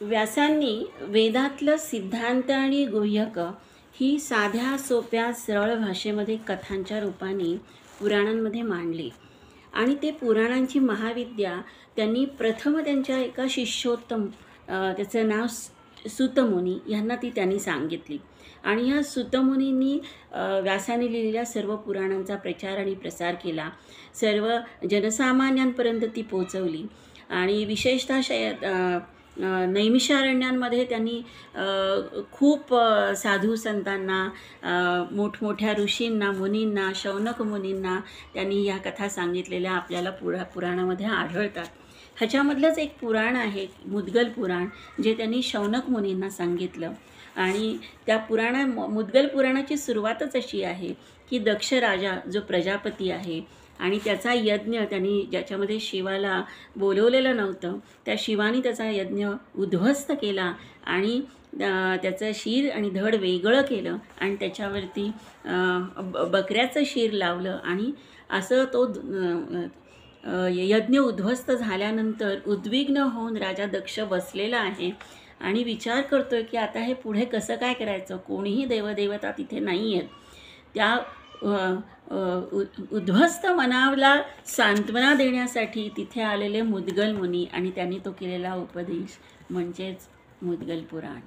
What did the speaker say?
व्यासांनी वेदातलं सिद्धांत आणि गुह्यक ही साध्या सोप्या सरळ भाषेमध्ये कथांच्या रूपाने पुराणांमध्ये मांडली आणि ते पुराणांची महाविद्या त्यांनी प्रथम त्यांच्या एका शिष्योत्तम त्याचं नाव सुतमुनी यांना त्यांनी सांगितली आणि ह्या सुतमुनींनी व्यासाने लिहिलेल्या सर्व पुराणांचा प्रचार आणि प्रसार केला, सर्व जनसामान्यांपर्यंत ती पोचवली आणि विशेषतः नैमिषारण्यांमध्ये त्यांनी खूप साधू संतांना, मोठमोठ्या ऋषींना, मुनींना, शौनक मुनींना त्यांनी या कथा सांगितलेल्या आपल्याला पुराणामध्ये आढळतात. ह्याच्यामधलंच एक पुराण आहे मुद्गल पुराण, जे त्यांनी शौनक मुनींना सांगितलं आणि त्या मुद्गल पुराणाची सुरुवातच अशी आहे की दक्ष राजा जो प्रजापती आहे आणि त्याचा यज्ञ त्यांनी ज्याच्यामध्ये शिवाला बोलवलेलं नव्हतं, त्या शिवाने त्याचा यज्ञ उद्ध्वस्त केला आणि त्याचं शिर आणि धड वेगळं केलं आणि त्याच्यावरती बकऱ्याचं शिर लावलं आणि असं तो यज्ञ उद्ध्वस्त झाल्यानंतर उद्विग्न होऊन राजा दक्ष बसलेला आहे आणि विचार करतोय की आता हे पुढे कसं काय करायचं, कोणीही देवदेवता तिथे नाही आहेत. त्या उद्ध्वस्त मनाला सांत्वना देण्यासाठी तिथे आलेले मुद्गल मुनी आणि त्यांनी तो केलेला उपदेश म्हणजेच मुद्गल पुराण.